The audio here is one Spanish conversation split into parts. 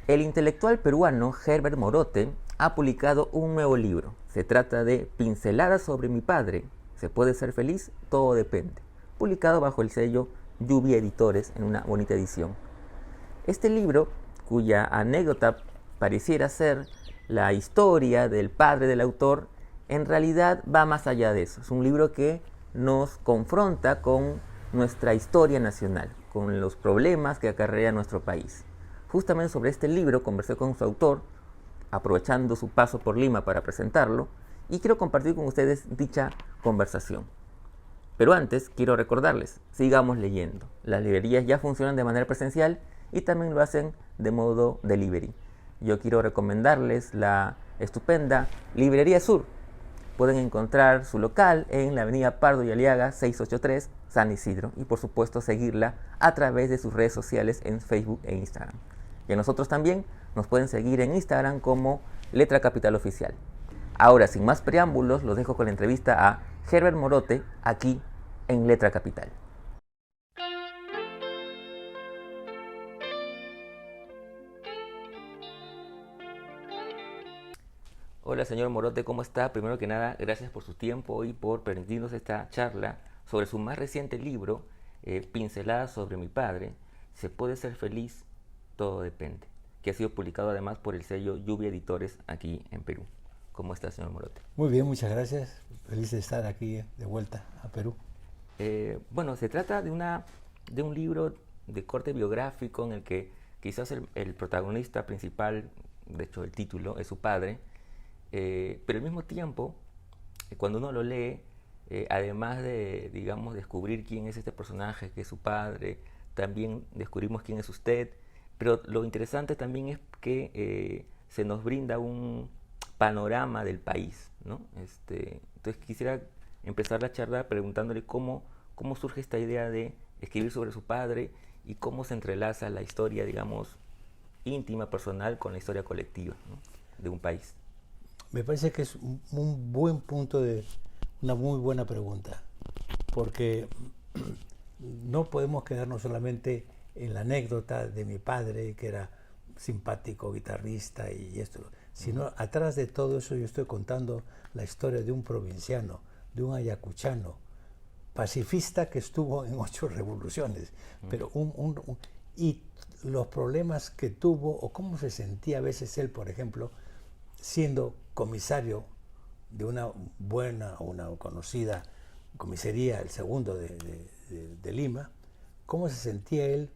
El intelectual peruano Herbert Morote ha publicado un nuevo libro. Se trata de Pinceladas sobre mi padre. ¿Se puede ser feliz? Todo depende. Publicado bajo el sello Lluvia Editores en una bonita edición. Este libro, cuya anécdota pareciera ser la historia del padre del autor, en realidad va más allá de eso. Es un libro que nos confronta con nuestra historia nacional, con los problemas que acarrea nuestro país. Justamente sobre este libro conversé con su autor, aprovechando su paso por Lima para presentarlo, y quiero compartir con ustedes dicha conversación. Pero antes, quiero recordarles, sigamos leyendo. Las librerías ya funcionan de manera presencial y también lo hacen de modo delivery. Yo quiero recomendarles la estupenda Librería Sur. Pueden encontrar su local en la avenida Pardo y Aliaga 683, San Isidro, y por supuesto seguirla a través de sus redes sociales en Facebook e Instagram. Y a nosotros también nos pueden seguir en Instagram como Letra Capital Oficial. Ahora, sin más preámbulos, los dejo con la entrevista a Herbert Morote, aquí en Letra Capital. Hola señor Morote, ¿cómo está? Primero que nada, gracias por su tiempo y por permitirnos esta charla sobre su más reciente libro, Pinceladas sobre mi padre. ¿Se puede ser feliz? Todo depende. Que ha sido publicado además por el sello Lluvia Editores aquí en Perú. ¿Cómo está, señor Morote? Muy bien, muchas gracias. Feliz de estar aquí de vuelta a Perú. Bueno, se trata de un libro de corte biográfico en el que quizás el protagonista principal, de hecho el título, es su padre, pero al mismo tiempo, cuando uno lo lee, además de, digamos, descubrir quién es este personaje, que es su padre, también descubrimos quién es usted, pero lo interesante también es que se nos brinda un panorama del país, ¿no? Entonces quisiera empezar la charla preguntándole cómo surge esta idea de escribir sobre su padre y cómo se entrelaza la historia, digamos, íntima, personal, con la historia colectiva, ¿no?, de un país. Me parece que es un buen punto de una muy buena pregunta, porque no podemos quedarnos solamente en la anécdota de mi padre, que era simpático, guitarrista y esto, sino atrás de todo eso yo estoy contando la historia de un provinciano, de un ayacuchano, pacifista que estuvo en 8 revoluciones, pero y los problemas que tuvo o cómo se sentía a veces él, por ejemplo, siendo comisario de una buena o una conocida comisaría, el segundo de Lima, cómo se sentía él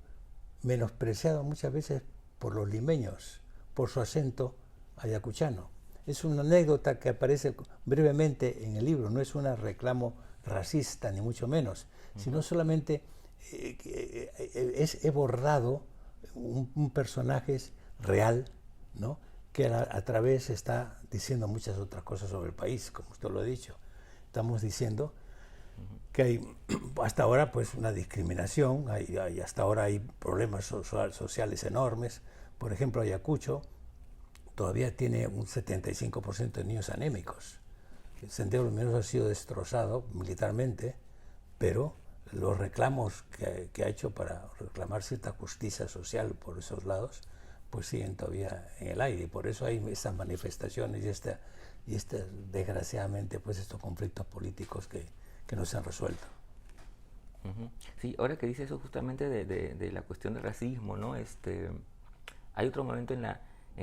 menospreciado muchas veces por los limeños, por su acento ayacuchano. Es una anécdota que aparece brevemente en el libro, no es un reclamo racista ni mucho menos, sino solamente he bordado un personaje real, ¿no?, que a través está diciendo muchas otras cosas sobre el país, como usted lo ha dicho. Estamos diciendo que hay hasta ahora pues una discriminación, hasta ahora hay problemas sociales enormes. Por ejemplo, Ayacucho todavía tiene un 75% de niños anémicos. El Sendero Luminoso ha sido destrozado militarmente, pero los reclamos que ha hecho para reclamar cierta justicia social por esos lados pues siguen todavía en el aire, y por eso hay estas manifestaciones y desgraciadamente pues estos conflictos políticos que no se han resuelto. Sí, ahora que dice eso justamente de la cuestión del racismo, ¿no? Hay otro momento en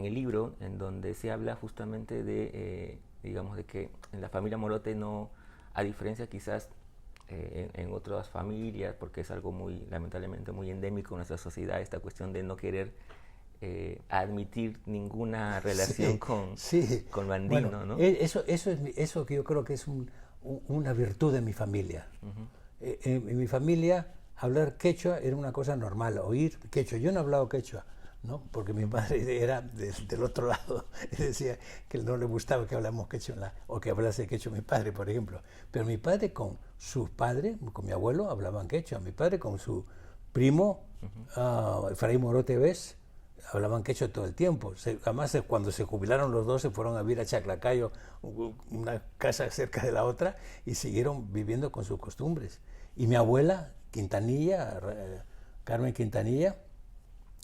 el libro en donde se habla justamente de, digamos, de que en la familia Morote no, a diferencia quizás en otras familias, porque es algo muy, lamentablemente, muy endémico en nuestra sociedad, esta cuestión de no querer admitir ninguna relación con lo andino, bueno, ¿no? Eso que yo creo que es una virtud de mi familia. En mi familia hablar quechua era una cosa normal, oír quechua. Yo no he hablado quechua, ¿no?, porque mi padre era del otro lado, decía que no le gustaba que hablamos quechua o que hablase quechua mi padre, por ejemplo. Pero mi padre con sus padres, con mi abuelo, hablaban quechua. Mi padre con su primo, Fray Morote Vez, hablaban quechua todo el tiempo. Además, cuando se jubilaron los dos, se fueron a vivir a Chaclacayo, una casa cerca de la otra, y siguieron viviendo con sus costumbres. Y mi abuela, Quintanilla, Carmen Quintanilla,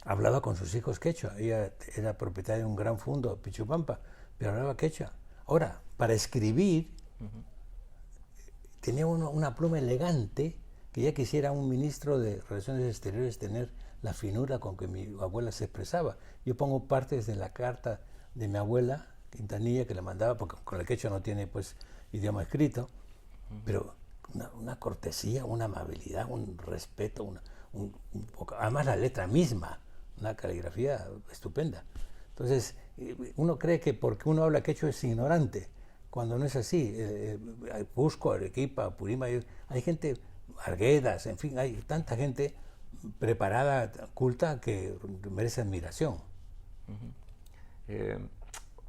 hablaba con sus hijos quechua. Ella era propietaria de un gran fondo, Pichupampa, pero hablaba quechua. Ahora, para escribir, tenía una pluma elegante que ya quisiera un ministro de Relaciones Exteriores tener la finura con que mi abuela se expresaba. Yo pongo partes de la carta de mi abuela, Quintanilla, que le mandaba, porque con el quechua no tiene pues idioma escrito, pero una cortesía, una amabilidad, un respeto, además la letra misma, una caligrafía estupenda. Entonces, uno cree que porque uno habla quechua es ignorante, cuando no es así. Cusco, Arequipa, Purímac, hay gente, Arguedas, en fin, hay tanta gente preparada, culta, que merece admiración.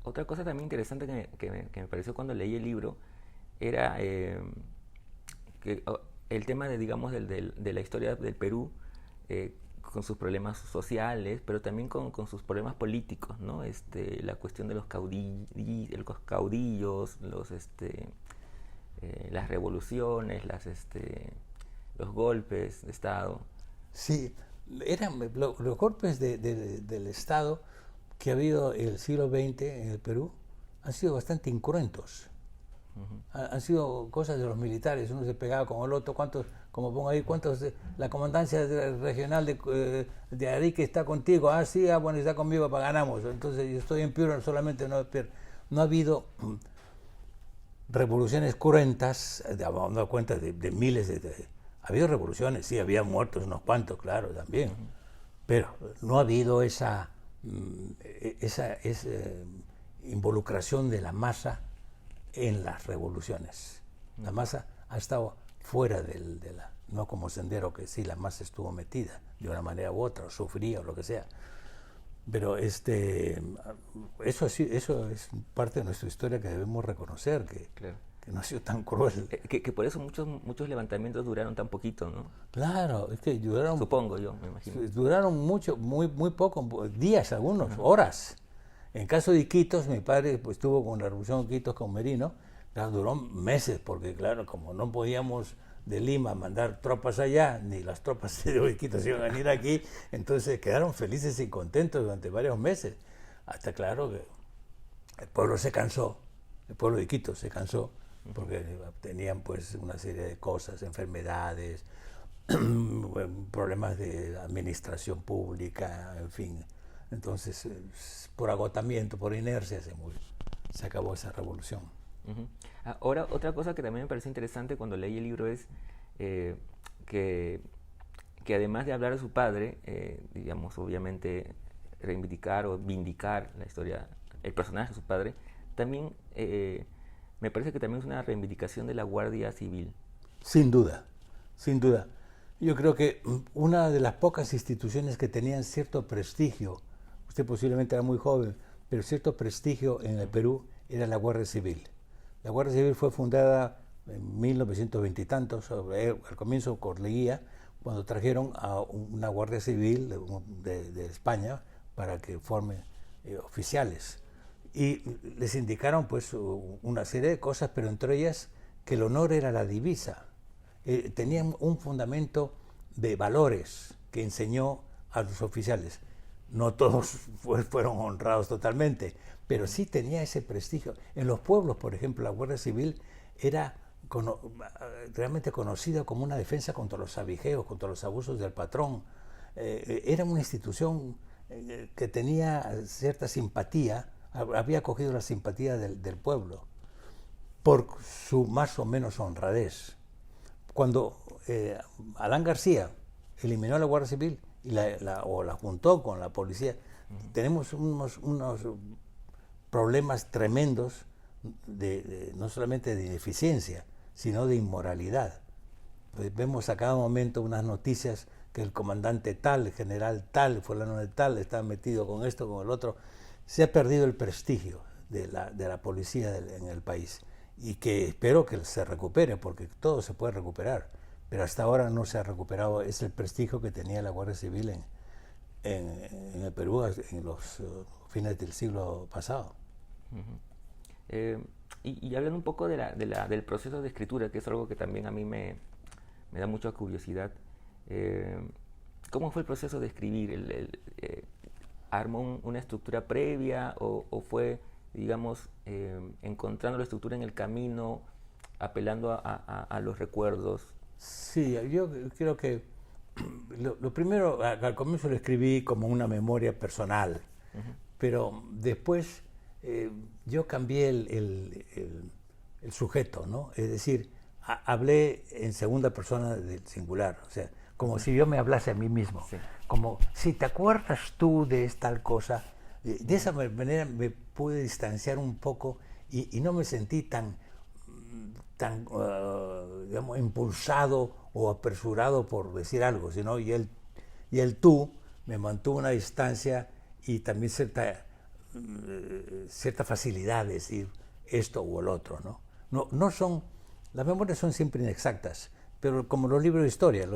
Otra cosa también interesante que me pareció cuando leí el libro era el tema de, digamos, de la historia del Perú, con sus problemas sociales, pero también con sus problemas políticos, ¿no? La cuestión de los caudillos, las revoluciones, los golpes de Estado. Sí, eran los golpes del Estado que ha habido en el siglo XX en el Perú han sido bastante incruentos. Han sido cosas de los militares, uno se pegaba con el otro, como pongo ahí, la comandancia regional de Arique está contigo, sí, bueno, está conmigo, para ganamos, entonces yo estoy en Piura, solamente no ha habido revoluciones cruentas, dando cuenta de miles ha habido revoluciones, sí, había muertos unos cuantos, claro, también, pero no ha habido esa involucración de la masa en las revoluciones. La masa ha estado fuera no como Sendero, que sí, la masa estuvo metida de una manera u otra, o sufría o lo que sea. Pero eso es parte de nuestra historia que debemos reconocer, Claro. que no ha sido tan cruel. Que por eso muchos levantamientos duraron tan poquito, ¿no? Claro, es que duraron... Supongo yo, me imagino. Duraron mucho, muy poco, días algunos, horas. En caso de Iquitos, mi padre pues estuvo con la revolución de Iquitos con Merino, claro, duró meses, porque claro, como no podíamos de Lima mandar tropas allá, ni las tropas de Iquitos iban a venir aquí, entonces quedaron felices y contentos durante varios meses, hasta claro que el pueblo se cansó, el pueblo de Iquitos se cansó, porque tenían pues una serie de cosas, enfermedades, problemas de administración pública, en fin. Entonces, por agotamiento, por inercia, se acabó esa revolución. Ahora, otra cosa que también me parece interesante cuando leí el libro es que además de hablar de su padre, digamos, obviamente reivindicar o vindicar la historia, el personaje de su padre, también me parece que también es una reivindicación de la Guardia Civil. Sin duda, sin duda. Yo creo que una de las pocas instituciones que tenían cierto prestigio, usted posiblemente era muy joven, pero cierto prestigio en el Perú era la Guardia Civil. La Guardia Civil fue fundada en 1920 y tantos, al comienzo por Leguía, cuando trajeron a una Guardia Civil de España para que formen oficiales. Y les indicaron pues una serie de cosas, pero entre ellas que el honor era la divisa. Tenían un fundamento de valores que enseñó a los oficiales. No todos fueron honrados totalmente, pero sí tenía ese prestigio. En los pueblos, por ejemplo, la Guardia Civil era realmente conocida como una defensa contra los abigeos, contra los abusos del patrón. Era una institución que tenía cierta simpatía, había cogido la simpatía del pueblo por su más o menos honradez. Cuando Adán García eliminó a la Guardia Civil o la juntó con la policía, tenemos unos problemas tremendos no solamente de ineficiencia, sino de inmoralidad. Pues vemos a cada momento unas noticias que el comandante tal, el general tal, fulano de tal, está metido con esto, con el otro. Se ha perdido el prestigio de la policía en el país, y que espero que se recupere, porque todo se puede recuperar, pero hasta ahora no se ha recuperado el prestigio que tenía la Guardia Civil en el Perú en los fines del siglo pasado. Y hablando un poco del proceso de escritura, que es algo que también a mí me da mucha curiosidad, ¿Cómo fue el proceso de escribir? ¿Armó una estructura previa o fue, digamos, encontrando la estructura en el camino, apelando a los recuerdos? Sí, yo creo que lo primero, al comienzo lo escribí como una memoria personal, pero después yo cambié el sujeto, ¿no? Es decir, hablé en segunda persona del singular, o sea, como si yo me hablase a mí mismo, Sí. como si te acuerdas tú de tal cosa. De esa manera me pude distanciar un poco y no me sentí tan digamos, impulsado o apresurado por decir algo, sino y el tú me mantuvo una distancia y también cierta facilidad de decir esto o el otro, ¿no? No son, las memorias son siempre inexactas, pero como los libros de historia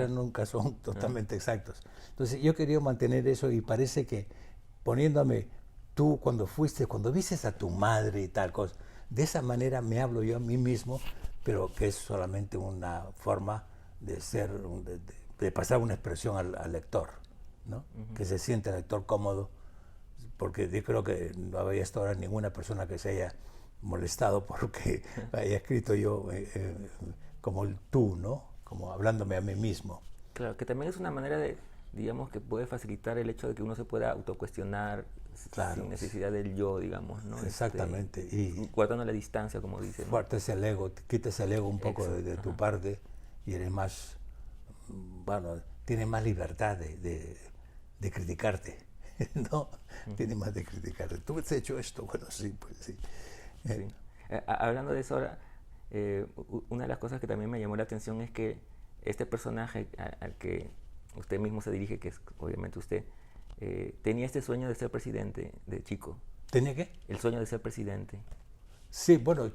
nunca son totalmente exactos. Entonces yo quería mantener eso y parece que poniéndome tú cuando viste a tu madre y tal cosa, de esa manera me hablo yo a mí mismo, pero que es solamente una forma de ser, de pasar una expresión al lector, ¿no? Que se siente el lector cómodo, porque yo creo que no había hasta ahora ninguna persona que se haya molestado porque haya escrito yo como el tú, ¿no? Como hablándome a mí mismo. Claro, que también es una manera de, digamos, que puede facilitar el hecho de que uno se pueda autocuestionar Claro, sin necesidad del yo, digamos, ¿no? Exactamente. Y guardando la distancia, como dicen, ¿no? fuertes el ego, quitas el ego un poco Exacto, de tu ajá. parte y eres más, bueno, tienes más libertad de criticarte, ¿no? Tienes más de criticarte. Tú has hecho esto, bueno, sí, pues sí. Sí. Hablando de eso ahora, una de las cosas que también me llamó la atención es que este personaje al que usted mismo se dirige, que es obviamente usted, tenía este sueño de ser presidente de chico. ¿Tenía qué? El sueño de ser presidente. Sí, bueno,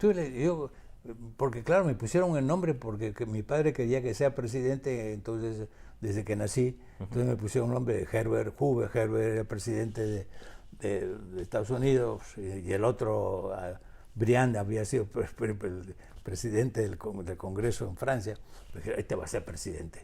porque claro, me pusieron el nombre porque que mi padre quería que sea presidente, entonces, desde que nací, entonces me pusieron el nombre de Herbert Hoover. Herbert era presidente de Estados Unidos y el otro, Briand, había sido presidente del Congreso en Francia. Dije, este va a ser presidente.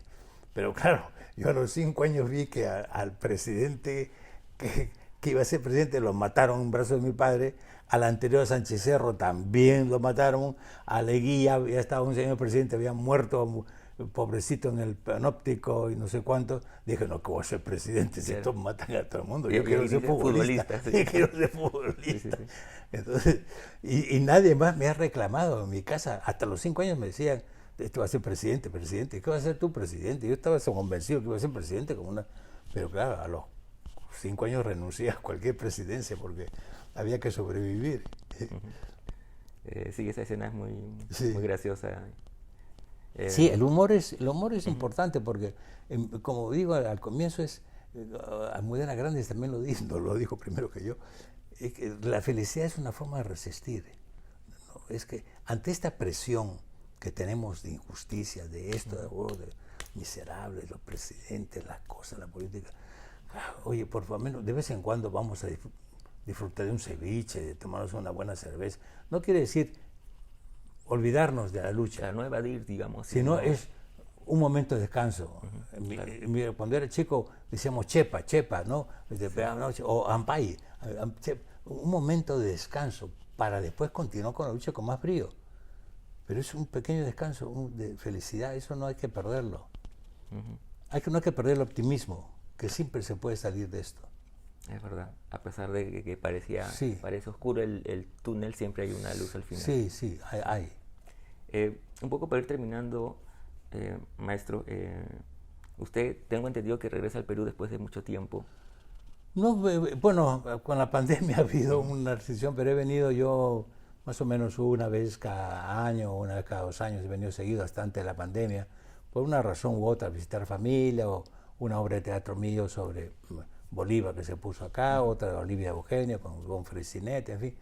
Pero claro, yo a los 5 años vi que al presidente que iba a ser presidente lo mataron en brazos de mi padre, al anterior Sánchez Cerro también lo mataron, a Leguía ya estaba un señor presidente, había muerto pobrecito en el panóptico y no sé cuánto. Dije, no, que voy a ser presidente si estos matan a todo el mundo, yo quiero ser futbolista, sí. yo quiero ser futbolista. Sí, sí, sí. Entonces, y nadie más me ha reclamado en mi casa, hasta los 5 años me decían, este va a ser presidente, ¿qué va a ser tú presidente? Yo estaba convencido que iba a ser presidente, pero claro, a los 5 años renuncié a cualquier presidencia porque había que sobrevivir. Sí, esa escena es muy, Sí. muy graciosa. Sí, el humor es importante porque, como digo al comienzo, Almudena Grandes también lo dijo primero que yo, que la felicidad es una forma de resistir, ¿no? Es que ante esta presión que tenemos de injusticia, de esto, de miserables, los presidentes, las cosas, la política, oye, por favor, de vez en cuando vamos a disfrutar de un ceviche, de tomarnos una buena cerveza. No quiere decir olvidarnos de la lucha. Para no evadir, digamos. Sino es un momento de descanso. Claro. Cuando era chico decíamos chepa, ¿no? O ampay. Un momento de descanso para después continuar con la lucha con más brío. Pero es un pequeño descanso de felicidad, eso no hay que perderlo. No hay que perder el optimismo, que siempre se puede salir de esto. Es verdad, a pesar de que parece oscuro el túnel, siempre hay una luz al final. Sí, hay. Un poco para ir terminando, maestro, usted, tengo entendido que regresa al Perú después de mucho tiempo. No, bueno, con la pandemia ha habido una restricción, pero he venido yo más o menos una vez cada año, una vez cada 2 años, he venido seguido hasta antes de la pandemia, por una razón u otra, visitar familia o una obra de teatro mío sobre Bolívar que se puso acá, otra de Olivia Eugenia con Gon Fresinet, en fin.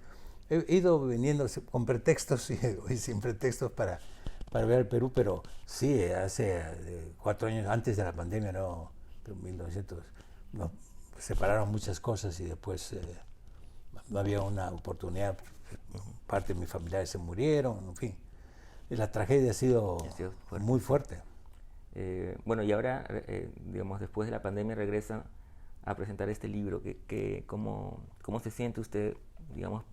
He ido viniendo con pretextos y sin pretextos para ver el Perú, pero sí, hace 4 años antes de la pandemia, no, en 1900, nos separaron muchas cosas y después no había una oportunidad, parte de mis familiares se murieron, en fin. Y la tragedia ha sido muy fuerte. Bueno, y ahora, digamos, después de la pandemia regresa a presentar este libro. ¿Cómo se siente usted, digamos,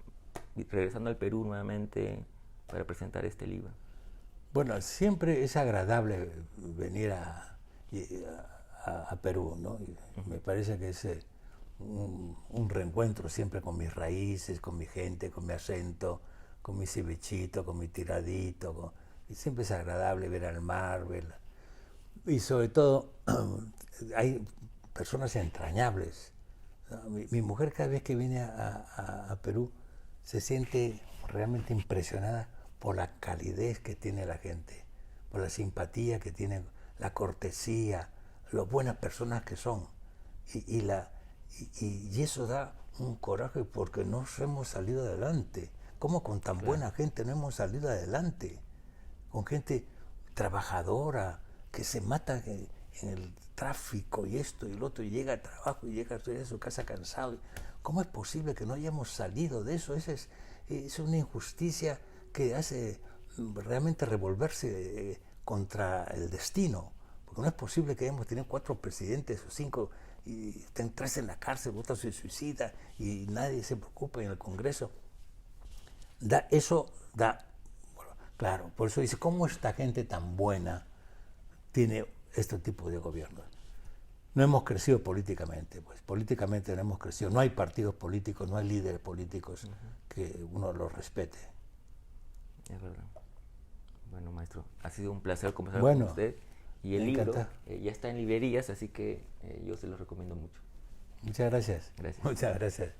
regresando al Perú nuevamente para presentar este libro? Bueno, siempre es agradable venir a Perú, ¿no? Me parece que es un reencuentro siempre con mis raíces, con mi gente, con mi acento, con mi cevichito, con mi tiradito. Y siempre es agradable ver al mar, y sobre todo hay personas entrañables. Mi mujer cada vez que viene a Perú se siente realmente impresionada por la calidez que tiene la gente, por la simpatía que tiene, la cortesía, lo buenas personas que son. Y eso da un coraje porque no hemos salido adelante. ¿Cómo con tan buena gente no hemos salido adelante? Con gente trabajadora, que se mata en el tráfico y esto y lo otro, y llega al trabajo y llega a su casa cansado. ¿Cómo es posible que no hayamos salido de eso? Es una injusticia que hace realmente revolverse contra el destino. Porque no es posible que hayamos tenido 4 presidentes o 5 y estén 3 en la cárcel, otro se suicida y nadie se preocupa en el Congreso. Eso da, bueno, claro, por eso dice, ¿cómo esta gente tan buena tiene este tipo de gobierno? No hemos crecido políticamente, pues políticamente no hemos crecido, no hay partidos políticos, no hay líderes políticos que uno los respete. Es verdad. Bueno, maestro, ha sido un placer conversar con usted. Y el libro ya está en librerías, así que yo se lo recomiendo mucho. Muchas gracias. Gracias. Muchas gracias.